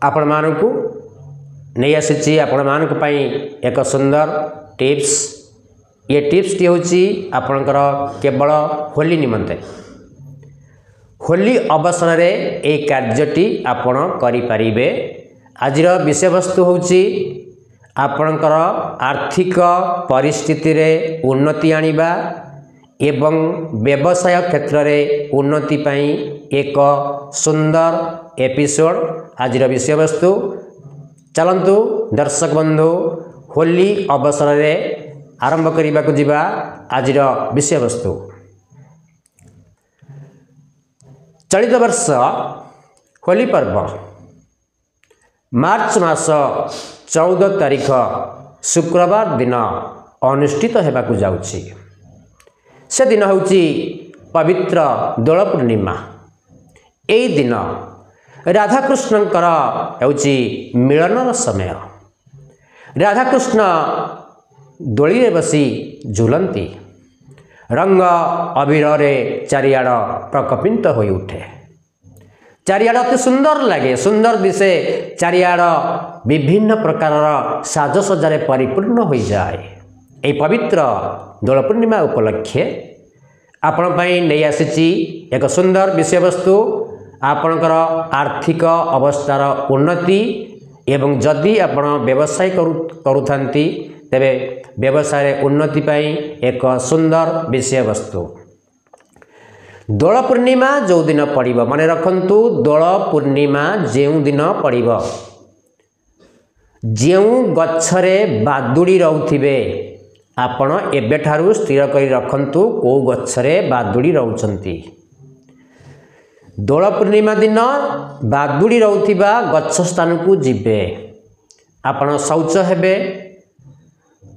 आपण मानकु नहीं आसी आपण मानक पई एक सुंदर टिप्स। ये टिप्स टी होची आपणकर केवल होली निमंते होली अवसर रे ए कार्यटी आपण करि परिबे। आजिर विषय वस्तु होची आपणकर आर्थिक परिस्थिति रे उन्नति आनिबा एवं व्यवसाय क्षेत्र रे उन्नति पई एक सुंदर एपिसोड। आजिर विषय वस्तु चलंतु दर्शक बंधु होली अवसर रे आरंभ करबा को जिबा। आजिर विषय वस्तु चलित वर्ष होली पर्व मार्च मास 14 तारीख शुक्रवार दिन अनुष्ठित हेबाकु जाउछि। से दिन होउछि पवित्र दोल पूर्णिमा। एई दिन राधाकृष्णंकर होउछि मिलनर समय। राधाकृष्ण दोली रे बसी झुलंती रंग अबीर रे चारियाड़ प्रकपित होई उठे। चारियाड़ अति सुंदर लगे, सुंदर दिशे। चारियाड़ विभिन्न प्रकार साजसज्जारे परिपूर्ण हो जाए। ए पवित्र दोल पूर्णिमा उपलक्षे आपण पई नै आसीची एक सुंदर विषय वस्तु। आपणकर आर्थिक अवस्थार उन्नति एवं जदि आपण व्यवसाय करूथांती तेबे व्यवसाय उन्नति पाई एक सुंदर विषय वस्तु। दोल पूर्णिमा जो दिन पड़िबो माने रखंतु, दोल पूर्णिमा जेउ दिन पड़िबो, जेउ गच्छरे बादुड़ी रहउथिबे आपण एबेठारु स्थिर करी रखंतु को गच्छरे बादुड़ी रहउचंती। दोल पूर्णिमा दिन बादुड़ी रहउथिबा गच्छ स्थान को जिबे। आपण शौच हेबे,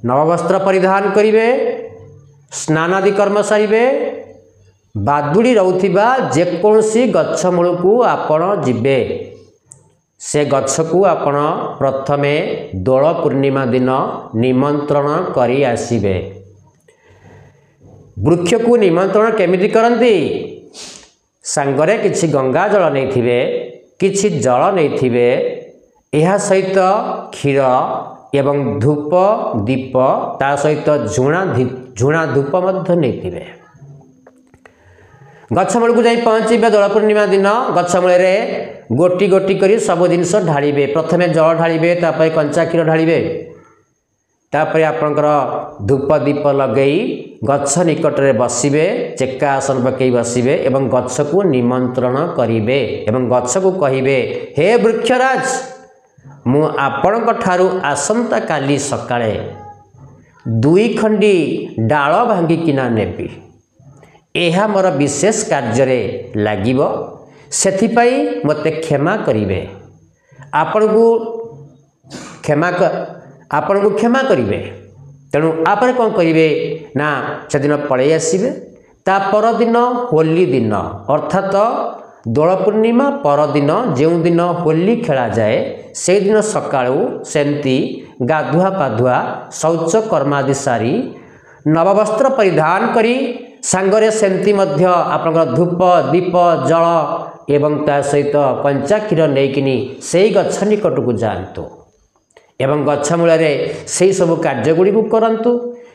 नववस्त्र परिधान करिवे, स्नानादि कर्म सारिवे। बादुड़ी रहउथिबा जेकोसी गच्छ मूल को आपण जिबे। से गच्छ को आपण प्रथमे दोल पूर्णिमा दिन निमंत्रण करी आसीबे। वृक्ष को निमंत्रण केमिति करंती? सांगरे किछि गंगा जल नैथिबे, किछि जल नैथिबे, एहा सहित क्षीर एवं धूप दीप ता सहित झुणा धूप मध्य नैथिबे। गच्छ मूल को जाई पहुँचे दोल पूर्णिमा दिन गच्छ मूल रे गोटी गोटी करी सब जिनस ढालिबे। प्रथमे जल ढालिबे, तापर कंचा क्षीर ढालिबे, तापर आपनकर धूप दीप लगेई गच्छ निकट रे बसिबे, चेका आसन पकई बसिबे एवं गच्छ को निमंत्रण करिबे एवं गच्छ को कहिबे, हे वृक्षराज, मु आपनक ठारू आसंता काली सकाळे 2 खंडी डाल भांगी किना नेबी। एहा मोर विशेष कार्य रे लागिबो, सेथिपाई मते क्षमा करिवे। आपनकु क्षमा करिवे। तेणु आपरे कौन करिवे ना से दिन पळै आसीबे। ता पर दिन होली दिन अर्थात दोल पूर्णिमा पर दिन जो दिन होली खेला जाए से दिन सकाळू सेंती गाधुआ पाधुआ शौच कर्मादि सारी नववस्त्र परिधान करी सांगरे सेंती मध्य आपनकर धूप दीप जल एवं ता सहित कंचा क्षीर नैकिनी सेई गच्छ निकट को जांतु एवं गच्छ मूल रे सेई सब कार्य गुडी को करंतु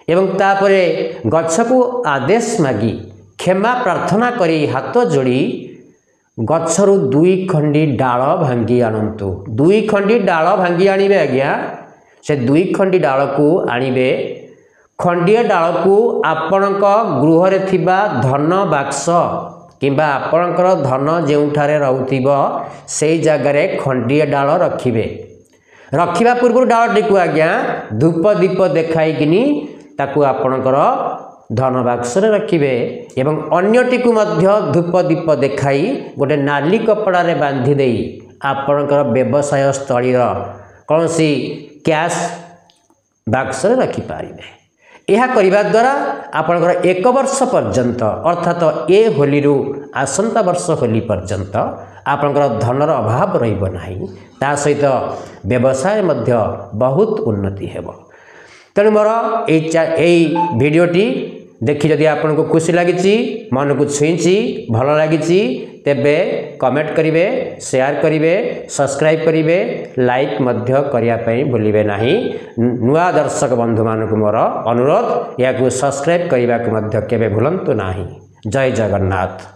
एवं तापरे गच्छ को आदेश मागी क्षमा प्रार्थना करी हाथ जोड़ी गच्छरु 2 खंडी डाल भांगी आनंतु। 2 खंडी डाल भांगी आनिबे आज्ञा। से 2 खंडी डाल को आनिबे। खंडिया डाल को आपणक गृह रे थिबा धन बाक्स किंबा आपणकर धन जेउठारे रहउथिबो सेई जगारे खंडिया डाल रखिबे। रखिबा पूर्व डाल टिकु आज्ञा धूप दीप देखाई किनी ताकू आपणकर धन बाक्स रे रखिबे एवं अन्यटिकु मध्य धूप दीप देखाई गोटे नाली कपड़ा रे बांधी देई आपणकर व्यवसाय स्थली कौनसी कैश बाक्स रे रखि पारिबे। यह करने द्वारा आपणकर 1 वर्ष पर्यंत अर्थात ए होली रु आसंता वर्ष होली पर्यंत आपणकर धनर अभाव रहिबो नाही। ता सहित व्यवसाय मध्य बहुत उन्नति हेबो। तेणु मोर यही भिडियोटी देखि जदि आपको खुशी लगी मन को छुईची भल लगी तेबे कमेंट करिवे, शेयर करिवे, सब्सक्राइब करिवे, लाइक मध्य करिया पई भूलिबे नाही। नुआ दर्शक बंधु मानकु मोर अनुरोध, याकु सब्सक्राइब करिबा को मध्य केबे भूलंतु नाही। जय जगन्नाथ।